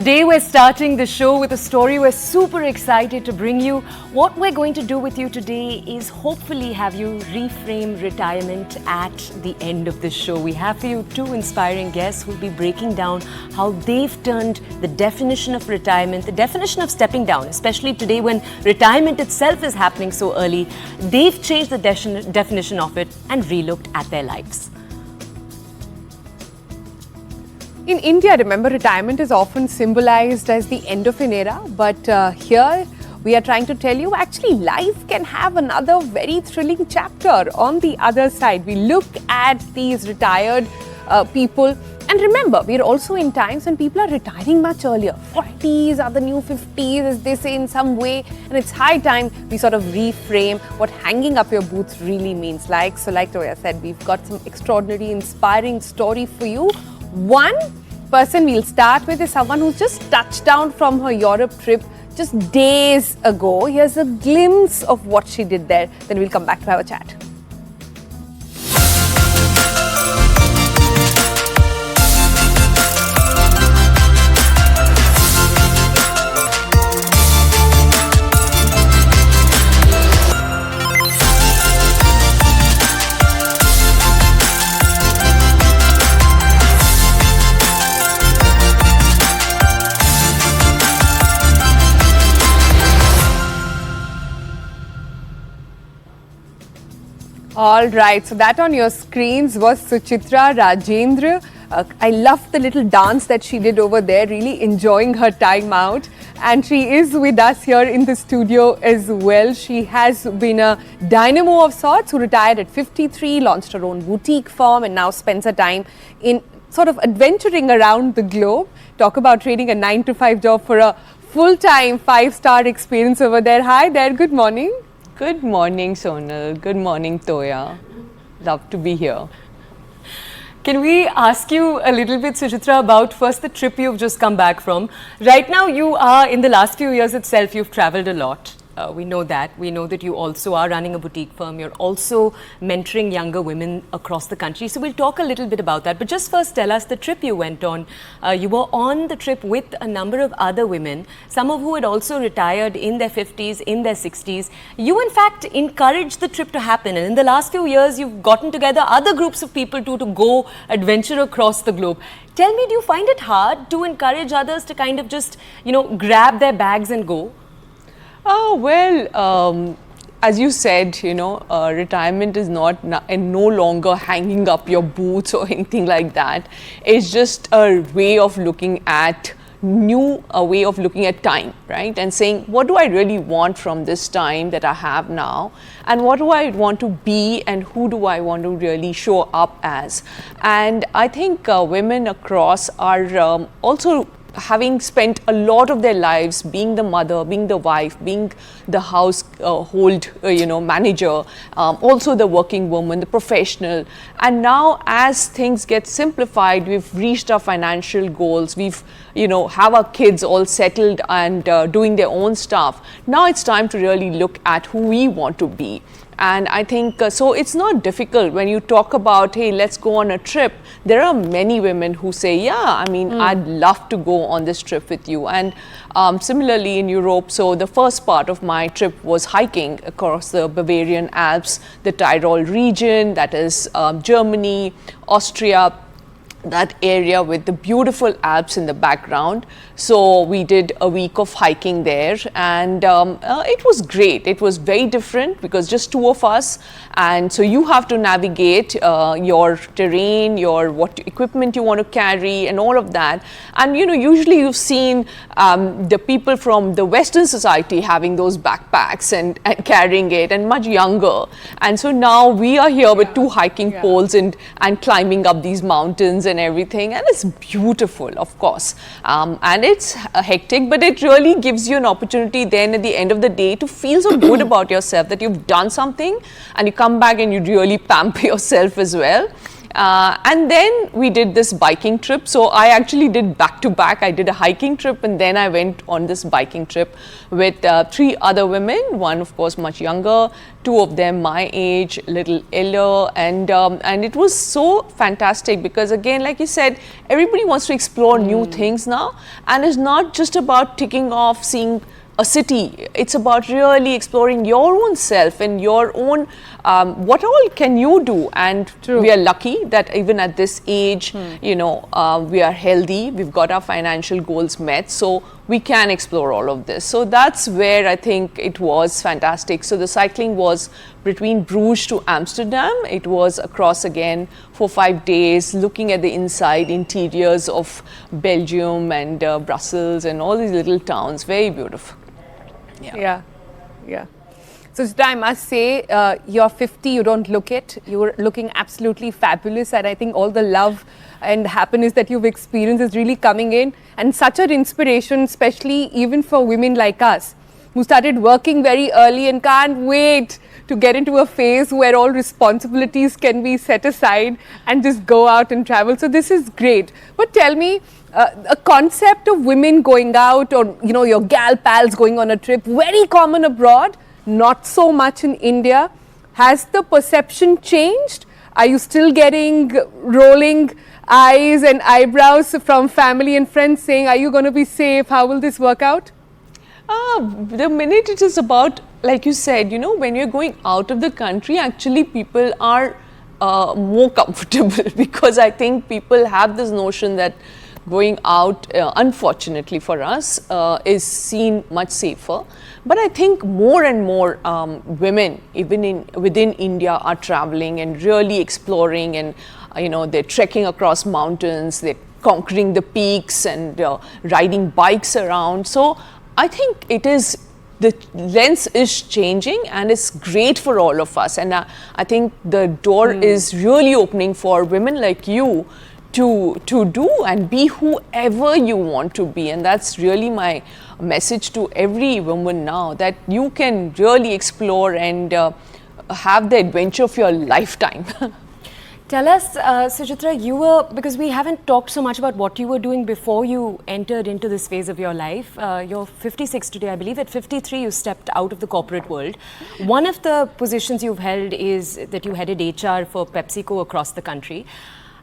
Today we're starting the show with a story we're super excited to bring you. What we're going to do with you today is hopefully have you reframe retirement at the end of the show. We have for you two inspiring guests who will be breaking down how they've turned the definition of retirement, the definition of stepping down, especially today when retirement itself is happening so early. They've changed the definition of it and relooked at their lives. In India, remember, retirement is often symbolized as the end of an era, but here we are trying to tell you actually life can have another very thrilling chapter on the other side. We look at these retired people, and remember, we are also in times when people are retiring much earlier. 40s are the new 50s, as they say in some way, and it's high time we sort of reframe what hanging up your boots really means. Like Toya said, we've got some extraordinary, inspiring story for you. One person we'll start with is someone who's just touched down from her Europe trip just days ago. Here's a glimpse of what she did there. Then we'll come back to have a chat. All right, so that on your screens was Suchitra Rajendra. I loved the little dance that she did over there, really enjoying her time out. And she is with us here in the studio as well. She has been a dynamo of sorts who retired at 53, launched her own boutique firm, and now spends her time in sort of adventuring around the globe. Talk about trading a 9-to-5 job for a full-time 5-star experience over there. Hi there, good morning. Good morning, Sonal. Good morning, Toya. Love to be here. Can we ask you a little bit, Suchitra, about first the trip you've just come back from? Right now you are, in the last few years itself, you've traveled a lot. We know that. We know that you also are running a boutique firm. You're also mentoring younger women across the country. So we'll talk a little bit about that. But just first tell us the trip you went on. You were on the trip with a number of other women, some of who had also retired in their 50s, in their 60s. You, in fact, encouraged the trip to happen. And in the last few years, you've gotten together other groups of people too to go adventure across the globe. Tell me, do you find it hard to encourage others to kind of just, grab their bags and go? As you said, retirement is no longer hanging up your boots or anything like that. It's just a way of looking at a way of looking at time, right? And saying, what do I really want from this time that I have now? And what do I want to be, and who do I want to really show up as? And I think women across are also having spent a lot of their lives being the mother, being the wife, being the household manager, also the working woman, the professional. And now as things get simplified, we've reached our financial goals, we've have our kids all settled and doing their own stuff. Now it's time to really look at who we want to be. And I think, so it's not difficult when you talk about, hey, let's go on a trip. There are many women who say, I'd love to go on this trip with you. And similarly in Europe, so the first part of my trip was hiking across the Bavarian Alps, the Tyrol region, that is Germany, Austria, that area with the beautiful Alps in the background. So we did a week of hiking there, and it was great. It was very different because just two of us, and so you have to navigate your terrain, what equipment you want to carry, and all of that. And usually you've seen the people from the Western society having those backpacks and carrying it, and much younger. And so now we are here with two hiking poles and climbing up these mountains and everything, and it's beautiful, of course, and it's hectic, but it really gives you an opportunity then at the end of the day to feel so good about yourself that you've done something, and you come back and you really pamper yourself as well. And then we did this biking trip. So I actually did back to back. I did a hiking trip and then I went on this biking trip with 3 other women, one of course much younger, 2 of them my age, little elder, and it was so fantastic because again, like you said, everybody wants to explore new things now, and it's not just about ticking off, seeing a city. It's about really exploring your own self and your own what all can you do. And we are lucky that even at this age, you know, we are healthy, we've got our financial goals met, so we can explore all of this. So that's where I think it was fantastic. So the cycling was between Bruges to Amsterdam. It was across again for 5 days, looking at the inside interiors of Belgium and Brussels and all these little towns. Very beautiful. Yeah. So Suchitra, I must say, you're 50, you don't look it. You're looking absolutely fabulous, and I think all the love and happiness that you've experienced is really coming in, and such an inspiration, especially even for women like us who started working very early and can't wait to get into a phase where all responsibilities can be set aside and just go out and travel. So this is great. But tell me, a concept of women going out, or you know, your gal pals going on a trip, very common abroad, not so much in India. Has the perception changed? Are you still getting rolling eyes and eyebrows from family and friends saying, are you going to be safe? How will this work out? The minute it is about, like you said, you know, when you're going out of the country, actually people are more comfortable because I think people have this notion that going out, unfortunately for us, is seen much safer. But I think more and more women, even within India, are traveling and really exploring, and you know, they're trekking across mountains, they're conquering the peaks and riding bikes around. So I think it is, the lens is changing and it's great for all of us. And I think the door is really opening for women like you to do and be whoever you want to be. And that's really my message to every woman now, that you can really explore and have the adventure of your lifetime. Tell us, Suchitra, you were, because we haven't talked so much about what you were doing before you entered into this phase of your life. You're 56 today, I believe. At 53, you stepped out of the corporate world. One of the positions you've held is that you headed HR for PepsiCo across the country.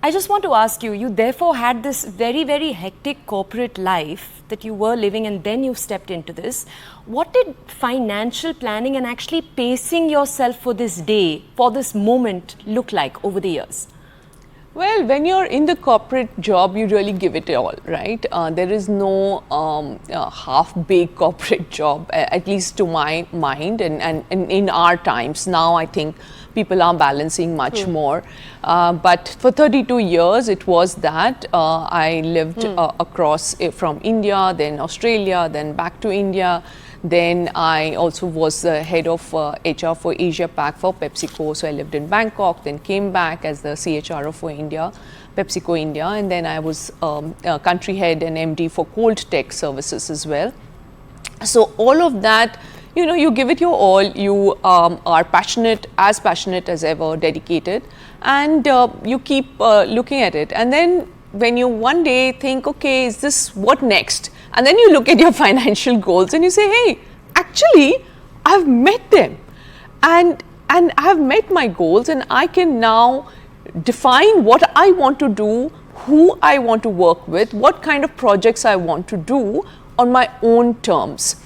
I just want to ask you, you therefore had this very, very hectic corporate life that you were living, and then you stepped into this. What did financial planning and actually pacing yourself for this day, for this moment, look like over the years? Well, when you're in the corporate job, you really give it all, right? There is no half-baked corporate job, at least to my mind, and in our times. Now I think people are balancing much more. But for 32 years, it was that. I lived across from India, then Australia, then back to India. Then I also was the head of HR for Asia Pac for PepsiCo. So I lived in Bangkok, then came back as the CHRO for India, PepsiCo India. And then I was country head and MD for Cold Tech Services as well. So all of that, you know, you give it your all, you are passionate as ever, dedicated, and you keep looking at it. And then when you one day think, okay, is this what next? And then you look at your financial goals and you say, hey, actually, I've met them, and I've met my goals, and I can now define what I want to do, who I want to work with, what kind of projects I want to do on my own terms.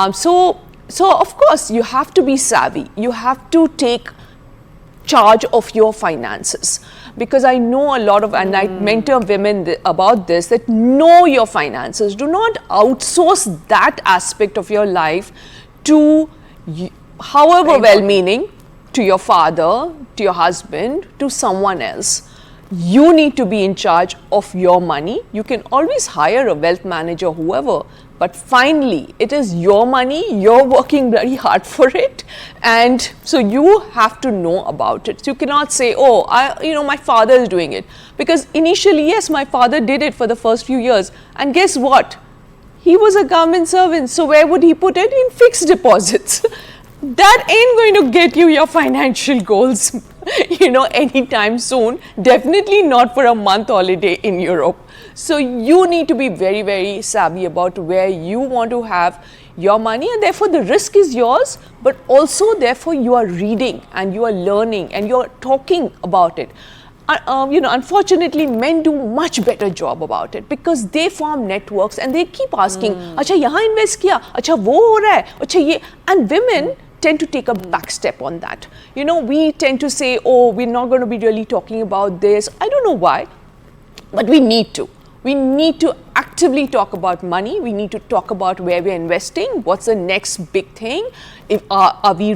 So of course you have to be savvy, you have to take charge of your finances, because I know a lot of, and I mentor women about this, that know your finances. Do not outsource that aspect of your life to, however well-meaning, to your father, to your husband, to someone else. You need to be in charge of your money. You can always hire a wealth manager, whoever, but finally it is your money, you're working very hard for it, and so you have to know about it. So you cannot say, oh, my father is doing it, because initially, yes, my father did it for the first few years, and guess what? He was a government servant, so where would he put it? In fixed deposits. That ain't going to get you your financial goals anytime soon. Definitely not for a month holiday in Europe. So you need to be very, very savvy about where you want to have your money, and therefore the risk is yours, but also therefore you are reading and you are learning and you are talking about it. Unfortunately, men do much better job about it because they form networks and they keep asking, "Acha, yahan invest kiya? Acha, wo ho raha hai? Acha, ye," and women tend to take a back step on that. We tend to say, "Oh, we're not going to be really talking about this." I don't know why, but we need to. We need to actively talk about money. We need to talk about where we're investing. What's the next big thing? Have we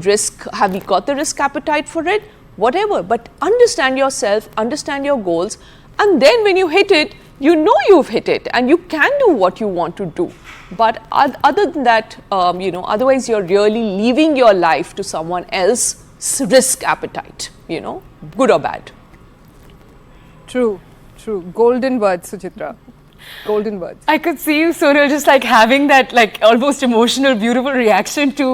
got the risk appetite for it? Whatever. But understand yourself, understand your goals, and then when you hit it, you've hit it, and you can do what you want to do. But other than that, otherwise you're really leaving your life to someone else's risk appetite. Good or bad. True. Golden words, Suchitra. Golden words. I could see you, Sonal, just like having that like almost emotional, beautiful reaction to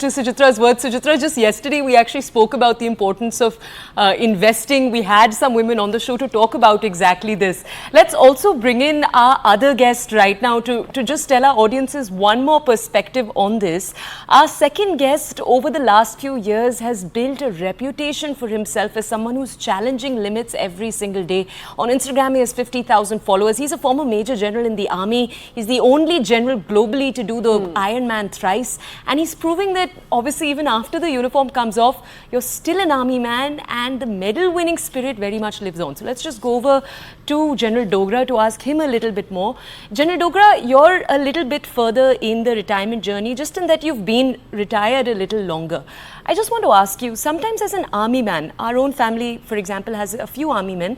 Suchitra's words. Suchitra, just yesterday we actually spoke about the importance of investing. We had some women on the show to talk about exactly this. Let's also bring in our other guest right now to just tell our audiences one more perspective on this. Our second guest over the last few years has built a reputation for himself as someone who's challenging limits every single day. On Instagram, he has 50,000 followers. He's a former Major General in the Army. He's the only general globally to do the Ironman thrice. And he's proving that obviously even after the uniform comes off, you're still an army man and the medal winning spirit very much lives on. So let's just go over to General Dogra to ask him a little bit more. General Dogra, you're a little bit further in the retirement journey, just in that you've been retired a little longer. I just want to ask you, sometimes as an army man, our own family, for example, has a few army men.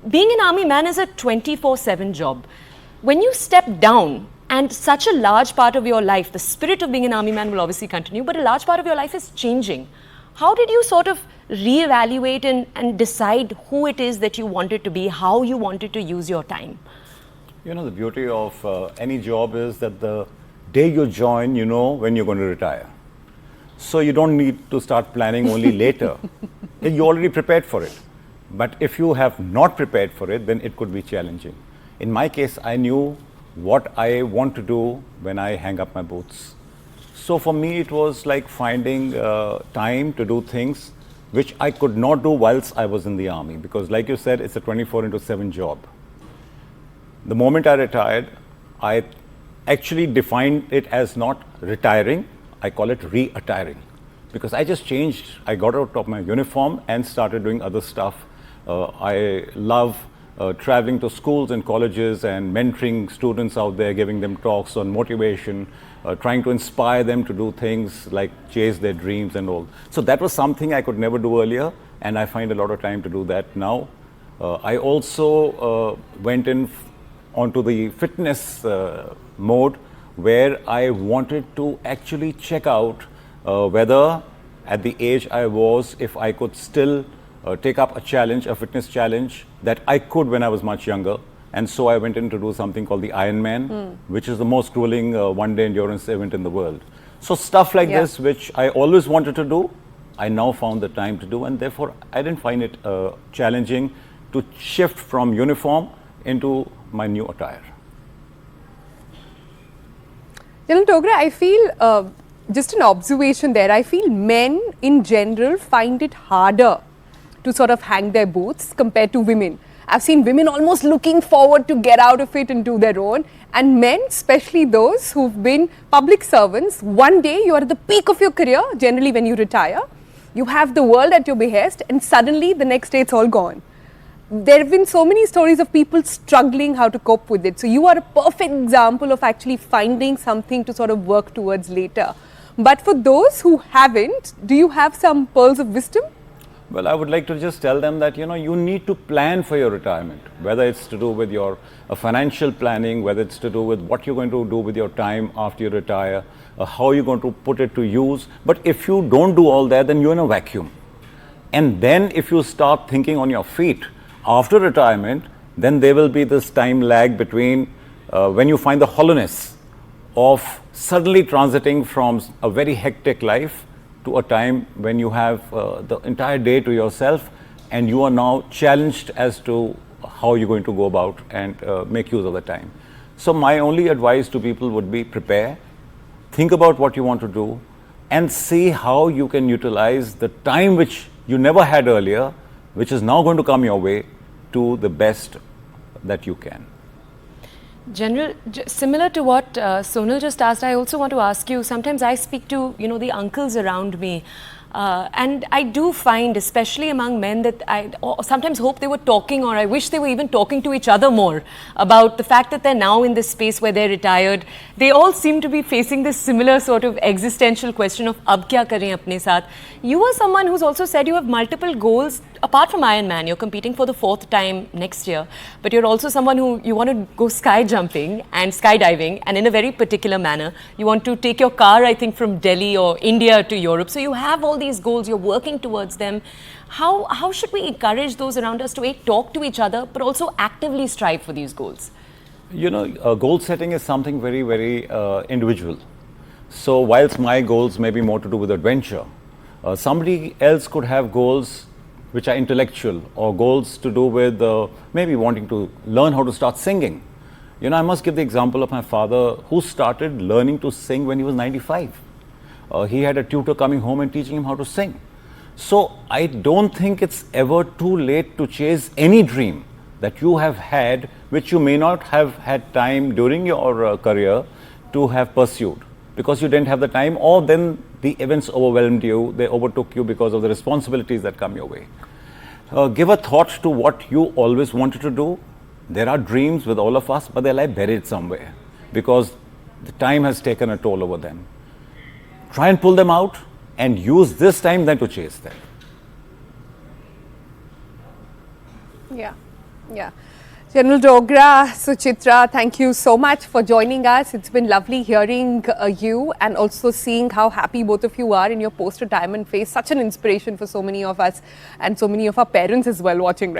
Being an army man is a 24/7 job. When you step down and such a large part of your life, the spirit of being an army man will obviously continue, but a large part of your life is changing. How did you sort of reevaluate and decide who it is that you wanted to be, how you wanted to use your time? The beauty of any job is that the day you join, you know when you're going to retire. So you don't need to start planning only later. You're already prepared for it. But if you have not prepared for it, then it could be challenging. In my case, I knew what I want to do when I hang up my boots. So for me, it was like finding time to do things which I could not do whilst I was in the army. Because like you said, it's a 24/7 job. The moment I retired, I actually defined it as not retiring, I call it re-attiring. Because I just changed, I got out of my uniform and started doing other stuff. I love traveling to schools and colleges and mentoring students out there, giving them talks on motivation, trying to inspire them to do things like chase their dreams and all. So that was something I could never do earlier, and I find a lot of time to do that now. I also went onto the fitness mode, where I wanted to actually check out whether at the age I was, if I could still take up a challenge, a fitness challenge that I could when I was much younger. And so I went in to do something called the Ironman, which is the most grueling one-day endurance event in the world. So stuff like this, which I always wanted to do, I now found the time to do, and therefore I didn't find it challenging to shift from uniform into my new attire. General Dogra, I feel, just an observation there, I feel men in general find it harder to sort of hang their boots compared to women. I've seen women almost looking forward to get out of it and do their own, and men, especially those who've been public servants, one day you are at the peak of your career, generally when you retire, you have the world at your behest, and suddenly the next day it's all gone. There have been so many stories of people struggling how to cope with it. So you are a perfect example of actually finding something to sort of work towards later. But for those who haven't, do you have some pearls of wisdom? Well, I would like to just tell them that, you need to plan for your retirement, whether it's to do with your financial planning, whether it's to do with what you're going to do with your time after you retire, how you're going to put it to use. But if you don't do all that, then you're in a vacuum. And then if you start thinking on your feet after retirement, then there will be this time lag between when you find the hollowness of suddenly transiting from a very hectic life to a time when you have the entire day to yourself and you are now challenged as to how you're going to go about and make use of the time. So my only advice to people would be prepare, think about what you want to do, and see how you can utilize the time which you never had earlier, which is now going to come your way, to the best that you can. General, similar to what Sonal just asked, I also want to ask you, sometimes I speak to, the uncles around me, and I do find, especially among men, that I sometimes hope they were talking, or I wish they were even talking to each other more about the fact that they're now in this space where they're retired. They all seem to be facing this similar sort of existential question of ab kya kare apne saath. You are someone who's also said you have multiple goals. Apart from Ironman, you're competing for the 4th time next year, but you're also someone who you want to go sky jumping and skydiving, and in a very particular manner. You want to take your car, I think, from Delhi or India to Europe. So you have all these goals, you're working towards them. How should we encourage those around us to talk to each other, but also actively strive for these goals? Goal setting is something very, very individual. So whilst my goals may be more to do with adventure, somebody else could have goals which are intellectual, or goals to do with maybe wanting to learn how to start singing. I must give the example of my father, who started learning to sing when he was 95. He had a tutor coming home and teaching him how to sing. So I don't think it's ever too late to chase any dream that you have had, which you may not have had time during your career to have pursued, because you didn't have the time, or then the events overwhelmed you, they overtook you because of the responsibilities that come your way. Give a thought to what you always wanted to do. There are dreams with all of us, but they lie buried somewhere because the time has taken a toll over them. Try and pull them out and use this time then to chase them. Yeah. General Dogra, Suchitra, thank you so much for joining us. It's been lovely hearing you and also seeing how happy both of you are in your post-retirement phase. Such an inspiration for so many of us and so many of our parents as well watching right